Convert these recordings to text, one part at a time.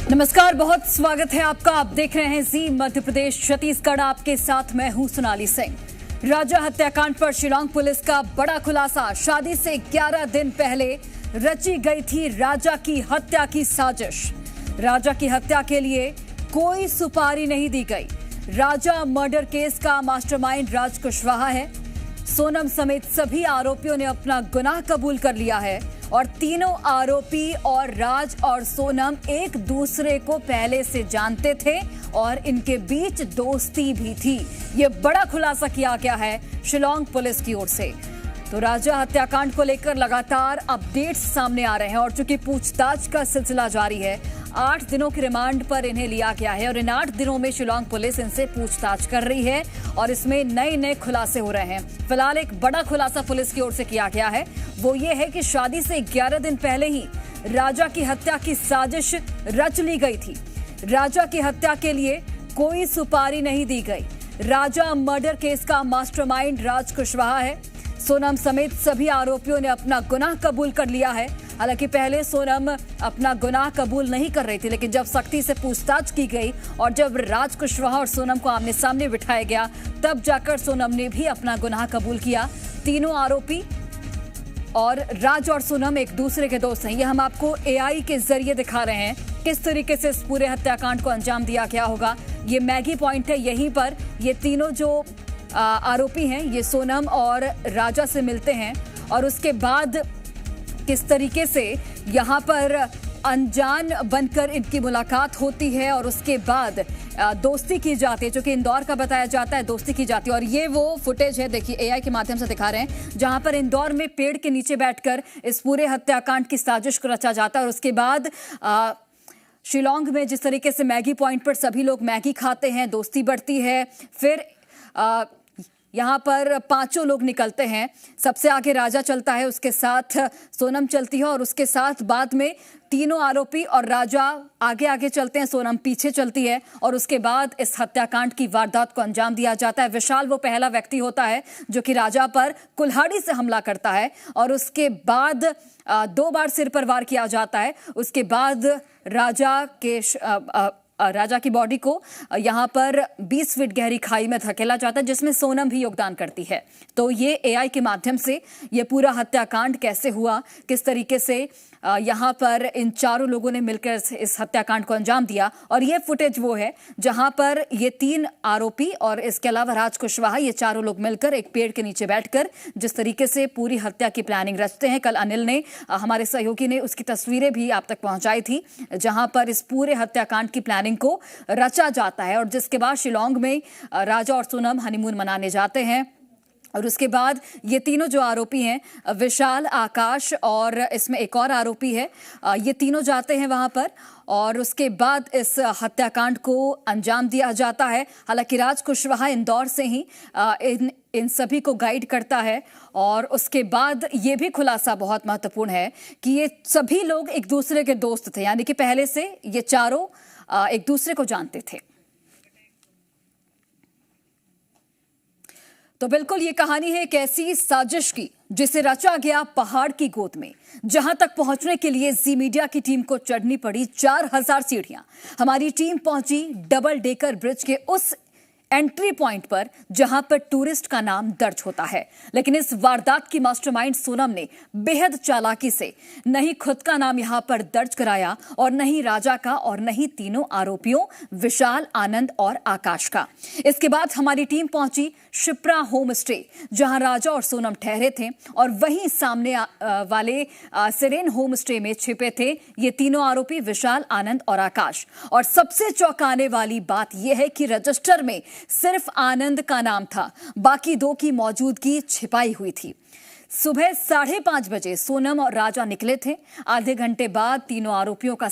नमस्कार, बहुत स्वागत है आपका। आप देख रहे हैं जी मध्य प्रदेश छत्तीसगढ़। आपके साथ मैं हूं सोनाली सिंह। राजा हत्याकांड पर शिलांग पुलिस का बड़ा खुलासा। शादी से 11 दिन पहले रची गई थी राजा की हत्या की साजिश। राजा की हत्या के लिए कोई सुपारी नहीं दी गई। राजा मर्डर केस का मास्टरमाइंड राज कुशवाहा है। सोनम समेत सभी आरोपियों ने अपना गुनाह कबूल कर लिया है और तीनों आरोपी और राज और सोनम एक दूसरे को पहले से जानते थे और इनके बीच दोस्ती भी थी। ये बड़ा खुलासा किया गया है शिलांग पुलिस की ओर से। तो राजा हत्याकांड को लेकर लगातार अपडेट्स सामने आ रहे हैं और चूंकि पूछताछ का सिलसिला जारी है, 8 दिनों के रिमांड पर इन्हें लिया गया है और इन 8 दिनों में शिलांग पुलिस इनसे पूछताछ कर रही है और इसमें नए खुलासे हो रहे हैं। फिलहाल एक बड़ा खुलासा पुलिस की ओर से किया गया है, वो ये है कि शादी से 11 दिन पहले ही राजा की हत्या की साजिश रच ली गई थी। राजा की हत्या के लिए कोई सुपारी नहीं दी गई। राजा मर्डर केस का मास्टरमाइंड राज कुशवाहा है। सोनम समेत सभी आरोपियों ने अपना गुनाह कबूल कर लिया है। हालांकि पहले सोनम अपना गुनाह कबूल नहीं कर रही थी, लेकिन जब सख्ती से पूछताछ की गई और जब राज कुशवाहा और सोनम को आमने सामने बिठाया गया, तब जाकर सोनम ने भी अपना गुनाह कबूल किया। तीनों आरोपी और राज और सोनम एक दूसरे के दोस्त हैं। ये हम आपको एआई के जरिए दिखा रहे हैं किस तरीके से इस पूरे हत्याकांड को अंजाम दिया गया होगा। ये मैगी पॉइंट है, यहीं पर ये तीनों जो आरोपी हैं, ये सोनम और राजा से मिलते हैं और उसके बाद किस तरीके से यहाँ पर अनजान बनकर इनकी मुलाकात होती है और उसके बाद दोस्ती की जाती है, जो कि इंदौर का बताया जाता है, दोस्ती की जाती है। और ये वो फुटेज है, देखिए एआई के माध्यम से दिखा रहे हैं, जहां पर इंदौर में पेड़ के नीचे बैठकर इस पूरे हत्याकांड की साजिश को रचा जाता है। और उसके बाद शिलांग में जिस तरीके से मैगी पॉइंट पर सभी लोग मैगी खाते हैं, दोस्ती बढ़ती है। फिर यहाँ पर 5 लोग निकलते हैं। सबसे आगे राजा चलता है, उसके साथ सोनम चलती है और उसके साथ बाद में तीनों आरोपी और राजा आगे आगे चलते हैं, सोनम पीछे चलती है और उसके बाद इस हत्याकांड की वारदात को अंजाम दिया जाता है। विशाल वो पहला व्यक्ति होता है जो कि राजा पर कुल्हाड़ी से हमला करता है और उसके बाद 2 बार सिर पर वार किया जाता है। उसके बाद राजा की बॉडी को यहाँ पर 20 फीट गहरी खाई में धकेला जाता है, जिसमें सोनम भी योगदान करती है। तो ये एआई के माध्यम से ये पूरा हत्याकांड कैसे हुआ, किस तरीके से यहाँ पर इन 4 लोगों ने मिलकर इस हत्याकांड को अंजाम दिया। और ये फुटेज वो है जहाँ पर ये 3 आरोपी और इसके अलावा राज कुशवाहा, ये 4 लोग मिलकर एक पेड़ के नीचे बैठकर जिस तरीके से पूरी हत्या की प्लानिंग रचते हैं। कल अनिल ने, हमारे सहयोगी ने, उसकी तस्वीरें भी आप तक पहुंचाई थी, जहां पर इस पूरे हत्याकांड की प्लानिंग को रचा जाता है। और जिसके बाद शिलांग में राजा और सोनम हनीमून मनाने जाते हैं और उसके बाद ये तीनों जो आरोपी हैं, विशाल, आकाश और इसमें एक और आरोपी है, ये तीनों जाते हैं वहां पर और उसके बाद इस हत्याकांड को अंजाम दिया जाता है। हालांकि राज कुशवाहा इंदौर से ही इन सभी को गाइड करता है। और उसके बाद ये भी खुलासा बहुत महत्वपूर्ण है कि ये सभी लोग एक दूसरे के दोस्त थे, यानी कि पहले से ये चारों एक दूसरे को जानते थे। तो बिल्कुल ये कहानी है एक ऐसी साजिश की जिसे रचा गया पहाड़ की गोद में, जहां तक पहुंचने के लिए जी मीडिया की टीम को चढ़नी पड़ी 4000 सीढ़ियां। हमारी टीम पहुंची डबल डेकर ब्रिज के उस एंट्री पॉइंट पर जहां पर टूरिस्ट का नाम दर्ज होता है। लेकिन इस वारदात की मास्टरमाइंड सोनम ने बेहद चालाकी से नहीं खुद का नाम यहां पर दर्ज कराया और नहीं राजा का और नहीं तीनों आरोपियों विशाल, आनंद और आकाश का। इसके बाद हमारी टीम पहुंची शिप्रा होम स्टे, जहां राजा और सोनम ठहरे थे और वहीं सामने वाले सिरेन होम स्टे में छिपे थे ये तीनों आरोपी विशाल, आनंद और आकाश। और सबसे चौंकाने वाली बात यह है कि रजिस्टर में सिर्फ आनंद का नाम था, बाकी 2 की मौजूदगी छिपाई हुई थी। सुबह 5:30 बजे सोनम और राजा निकले थे। आधे घंटे बाद तीनों आरोपियों का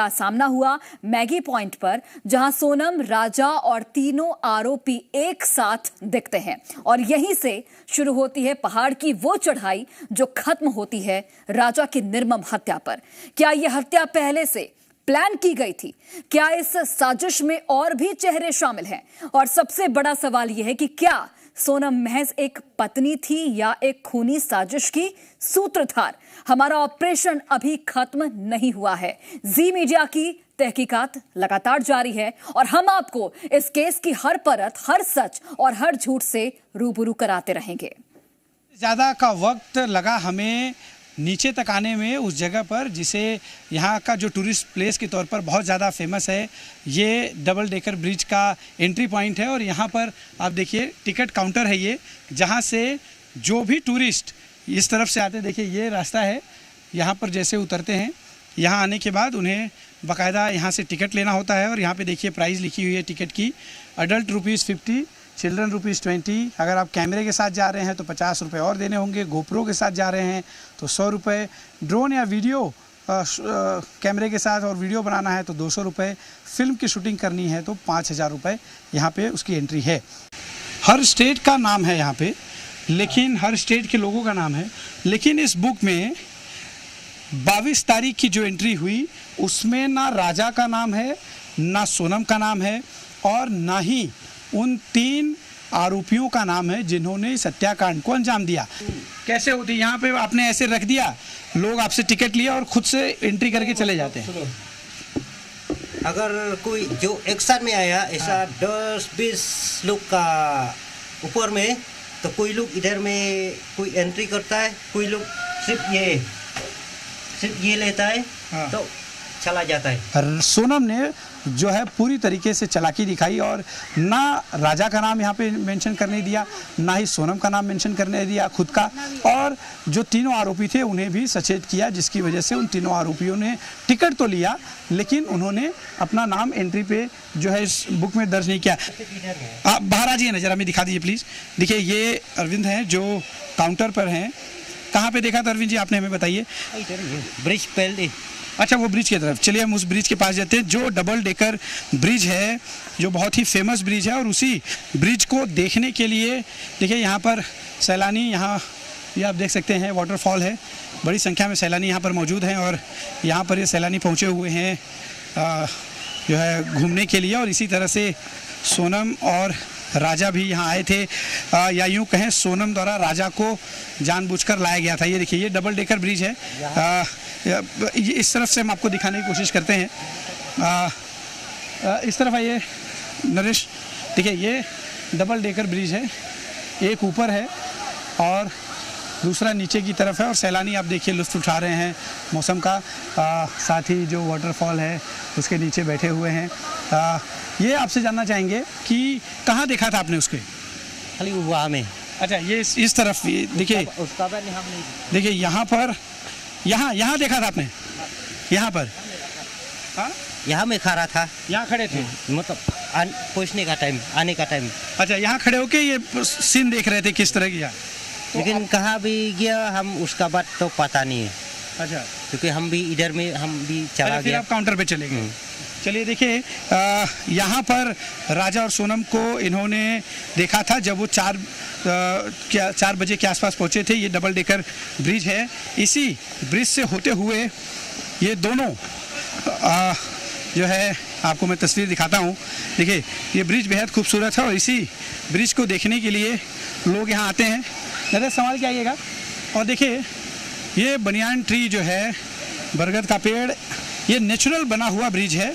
सामना हुआ मैगी पॉइंट पर, जहां सोनम, राजा और तीनों आरोपी एक साथ दिखते हैं और यहीं से शुरू होती है पहाड़ की वो चढ़ाई जो खत्म होती है राजा की निर्मम हत्या पर। क्या यह हत्या पहले से प्लान की गई थी? क्या इस साजिश में और भी चेहरे शामिल हैं? और सबसे बड़ा सवाल यह है कि क्या सोनम महज एक पत्नी थी या एक खूनी साजिश की सूत्रधार? हमारा ऑपरेशन अभी खत्म नहीं हुआ है। जी मीडिया की तहकीकात लगातार जारी है और हम आपको इस केस की हर परत, हर सच और हर झूठ से रूबरू कराते रहेंगे। ज़्यादा का वक्त लगा हमें नीचे तक आने में उस जगह पर जिसे यहाँ का जो टूरिस्ट प्लेस के तौर पर बहुत ज़्यादा फेमस है। ये डबल डेकर ब्रिज का एंट्री पॉइंट है और यहाँ पर आप देखिए टिकट काउंटर है ये, जहाँ से जो भी टूरिस्ट इस तरफ से आते हैं, देखिए ये रास्ता है, यहाँ पर जैसे उतरते हैं, यहाँ आने के बाद उन्हें बाकायदा यहाँ से टिकट लेना होता है और यहाँ पे देखिए प्राइस लिखी हुई है टिकट की। Adult ₹50, children ₹20। अगर आप कैमरे के साथ जा रहे हैं तो 50 रुपये और देने होंगे। गोप्रो के साथ जा रहे हैं तो 100 रुपये। ड्रोन या वीडियो कैमरे के साथ और वीडियो बनाना है तो 200 रुपये। फिल्म की शूटिंग करनी है तो 5000 रुपये यहाँ पे उसकी एंट्री है। हर स्टेट का नाम है यहाँ पे, लेकिन हर स्टेट के लोगों का नाम है, लेकिन इस बुक में 22 तारीख की जो एंट्री हुई उसमें ना राजा का नाम है, ना सोनम का नाम है और ना ही उन 3 आरोपियों का नाम है जिन्होंने इस हत्याकांड को अंजाम दिया। कैसे होती यहाँ पे आपने ऐसे रख दिया, लोग आपसे टिकट लिया और खुद से एंट्री करके चले जाते हैं। अगर कोई जो एक साथ में आया ऐसा 10-20 लोग का ऊपर में, तो कोई लोग इधर में कोई एंट्री करता है, कोई लोग सिर्फ ये लेता है तो चला जाता है। सोनम ने जो है पूरी तरीके से चालाकी दिखाई और ना राजा का नाम यहाँ पे मेंशन करने दिया, ना ही सोनम का नाम मेंशन करने दिया खुद का, और जो तीनों आरोपी थे उन्हें भी सचेत किया, जिसकी वजह से उन तीनों आरोपियों ने टिकट तो लिया लेकिन उन्होंने अपना नाम एंट्री पे जो है इस बुक में दर्ज नहीं किया। आप बाहर आ जाइए ना, जरा हमें दिखा दीजिए प्लीज़। देखिए ये अरविंद हैं जो काउंटर पर हैं। कहाँ पे देखा था अरविंद जी आपने, हमें बताइए। ब्रिज पहले, अच्छा वो ब्रिज की तरफ चलिए, हम उस ब्रिज के पास जाते हैं जो डबल डेकर ब्रिज है, जो बहुत ही फेमस ब्रिज है। और उसी ब्रिज को देखने के लिए देखिए यहाँ पर सैलानी, यहाँ ये आप देख सकते हैं वाटरफॉल है, बड़ी संख्या में सैलानी यहाँ पर मौजूद हैं और यहाँ पर ये सैलानी पहुँचे हुए हैं जो है घूमने के लिए। और इसी तरह से सोनम और राजा भी यहाँ आए थे, या यूँ कहें सोनम द्वारा राजा को जानबूझकर लाया गया था। ये देखिए ये डबल डेकर ब्रिज है, ये इस तरफ से हम आपको दिखाने की कोशिश करते हैं। इस तरफ आइए नरेश, देखिए ये डबल डेकर ब्रिज है, एक ऊपर है और दूसरा नीचे की तरफ है और सैलानी आप देखिए लुत्फ़ उठा रहे हैं मौसम का, साथ ही जो वाटरफॉल है उसके नीचे बैठे हुए हैं। ये आपसे जानना चाहेंगे कि कहाँ देखा था आपने उसके? खाली वहाँ में। अच्छा ये इस तरफ देखिए, उसका बाद यहाँ नहीं, देखिए यहाँ पर, यहाँ देखा था आपने, यहाँ पर? हाँ यहाँ में खड़ा था, यहाँ खड़े थे, मतलब पहुँचने का टाइम, आने का टाइम। अच्छा यहाँ खड़े होके ये सीन देख रहे थे किस तरह की? लेकिन कहाँ भी गया हम उसका बात तो पता नहीं है। अच्छा, क्योंकि हम भी इधर में हम भी चला फिर गया। आप काउंटर पे चले गए। चलिए देखिए यहाँ पर राजा और सोनम को इन्होंने देखा था जब वो 4 बजे के आसपास पहुँचे थे। ये डबल डेकर ब्रिज है, इसी ब्रिज से होते हुए ये दोनों जो है आपको मैं तस्वीर दिखाता हूँ। देखिए ये ब्रिज बेहद खूबसूरत है और इसी ब्रिज को देखने के लिए लोग यहाँ आते हैं। ज़रा संभाल के आइएगा। और देखिए ये बनियान ट्री जो है, बरगद का पेड़, ये नेचुरल बना हुआ ब्रिज है।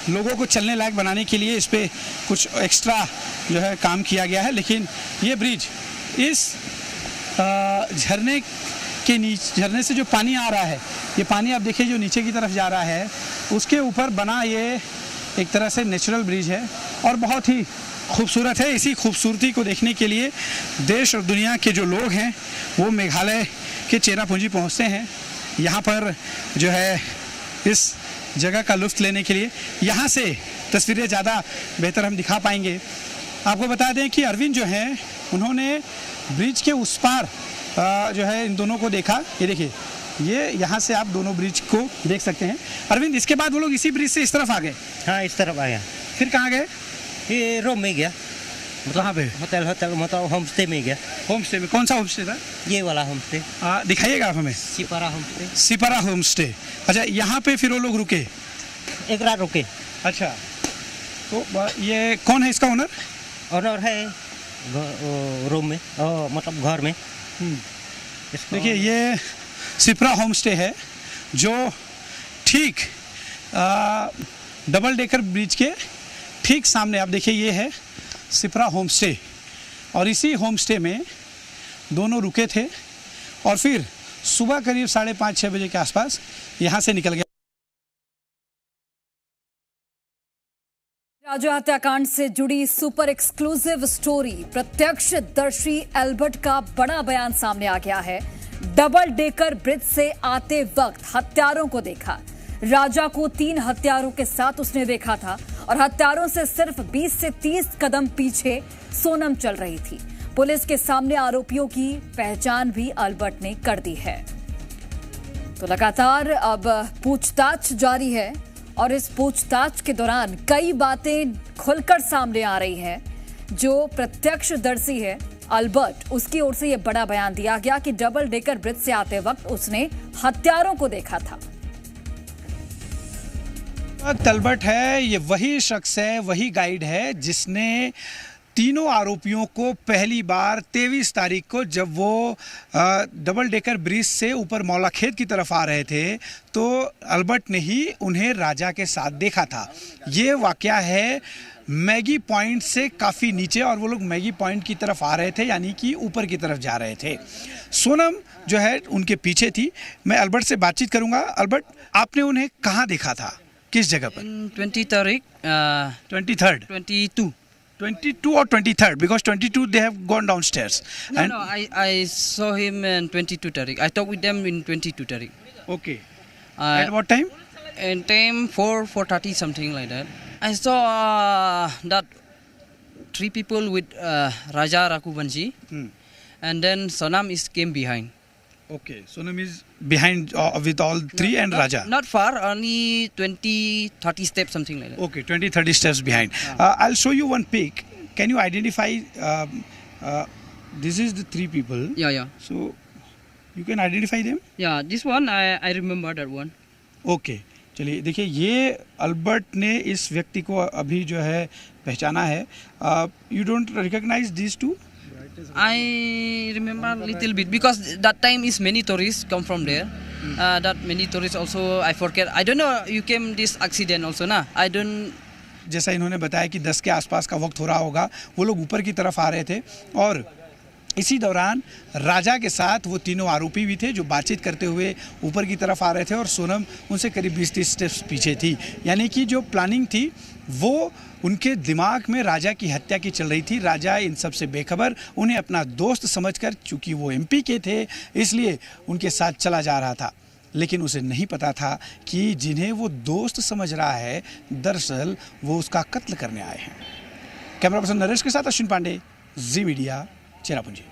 लोगों को चलने लायक बनाने के लिए इस पर कुछ एक्स्ट्रा जो है काम किया गया है, लेकिन ये ब्रिज इस झरने के नीचे, झरने से जो पानी आ रहा है, ये पानी आप देखिए जो नीचे की तरफ जा रहा है, उसके ऊपर बना ये एक तरह से नेचुरल ब्रिज है और बहुत ही खूबसूरत है। इसी खूबसूरती को देखने के लिए देश और दुनिया के जो लोग हैं वो मेघालय के चेरापूंजी पहुंचते हैं यहाँ पर जो है इस जगह का लुत्फ़ लेने के लिए। यहाँ से तस्वीरें ज़्यादा बेहतर हम दिखा पाएंगे। आपको बता दें कि अरविंद जो हैं उन्होंने ब्रिज के उस पार जो है इन दोनों को देखा। ये देखिए ये यहाँ से आप दोनों ब्रिज को देख सकते हैं। अरविंद इसके बाद वो लोग इसी ब्रिज से इस तरफ आ गए? हाँ इस तरफ आया। फिर कहाँ गए? ये रूम में गया। कहाँ पे? होटल मतलब होम स्टे में गया। होम स्टे में? कौन सा होम स्टे था? ये वाला होम स्टे। दिखाइएगा आप हमें। Sipara home stay. Sipara home stay. अच्छा यहाँ पे फिर वो लोग रुके? एक रात रुके। अच्छा तो ये कौन है इसका ओनर? ओनर है रूम में, मतलब घर में। देखिए ये सिप्रा होम स्टे है जो ठीक डबल डेकर ब्रिज के ठीक सामने, आप देखिए ये है सिप्रा होम स्टे, और इसी होम स्टे में दोनों रुके थे और फिर सुबह करीब 5:30-6 बजे के आसपास यहाँ से निकल गया। राजा हत्याकांड से जुड़ी सुपर एक्सक्लूसिव स्टोरी, प्रत्यक्षदर्शी एल्बर्ट का बड़ा बयान सामने आ गया है। डबल डेकर ब्रिज से आते वक्त हत्यारों को देखा। राजा को 3 हत्यारों के साथ उसने देखा था और हत्यारों से सिर्फ 20 से 30 कदम पीछे सोनम चल रही थी। पुलिस के सामने आरोपियों की पहचान भी एल्बर्ट ने कर दी है। तो लगातार अब पूछताछ जारी है और इस पूछताछ के दौरान कई बातें खुलकर सामने आ रही हैं। जो प्रत्यक्षदर्शी है एल्बर्ट, उसकी ओर से यह बड़ा बयान दिया गया कि डबल डेकर ब्रिज से आते वक्त उसने हत्यारों को देखा था। एल्बर्ट है, ये वही शख्स है, वही गाइड है जिसने तीनों आरोपियों को पहली बार 23 तारीख को, जब वो डबल डेकर ब्रिज से ऊपर मौलाखेत की तरफ आ रहे थे, तो एल्बर्ट ने ही उन्हें राजा के साथ देखा था। ये वाकया है मैगी पॉइंट से काफ़ी नीचे, और वो लोग मैगी पॉइंट की तरफ आ रहे थे, यानी कि ऊपर की तरफ जा रहे थे। सोनम जो है उनके पीछे थी। मैं एल्बर्ट से बातचीत करूंगा। एल्बर्ट, आपने उन्हें कहाँ देखा था, किस जगह पर? 20 तारीख 23rd 22 or 23rd, because 22 they have gone downstairs. No, I saw him in 22 tarik. I talked with them in 22 tarik. Okay. At what time? And time 4:30 something like that. I saw that 3 people with Raja Rakubanji, and then Sonam came behind. Okay, Sonam is behind with all 3 and Raja. Not far, only 20-30 steps, something like that. Okay, 20-30 steps behind. I'll show you one pic. Can you identify? This is the 3 people. Yeah. So you can identify them? Yeah, this one I remember that one. Okay. चलिए देखिए, ये Albert ने इस व्यक्ति को अभी जो है पहचाना है। You don't recognize these 2? I remember little bit because that time is many tourists come from there. That many tourists also I forget. I don't know you came this accident also na. I don't. जैसा इन्होंने बताया कि 10 के आसपास का वक्त हो रहा होगा, वो लोग ऊपर की तरफ आ रहे थे और इसी दौरान राजा के साथ वो तीनों आरोपी भी थे जो बातचीत करते हुए ऊपर की तरफ आ रहे थे और सोनम उनसे करीब 20-30 स्टेप्स पीछे थी। यानी कि जो प्लानिंग थी वो उनके दिमाग में राजा की हत्या की चल रही थी। राजा इन सब से बेखबर, उन्हें अपना दोस्त समझकर, चूंकि वो एमपी के थे इसलिए उनके साथ चला जा रहा था, लेकिन उसे नहीं पता था कि जिन्हें वो दोस्त समझ रहा है दरअसल वो उसका कत्ल करने आए हैं। कैमरा पर्सन नरेश के साथ अश्विन पांडे, जी मीडिया, चेरापूंजी।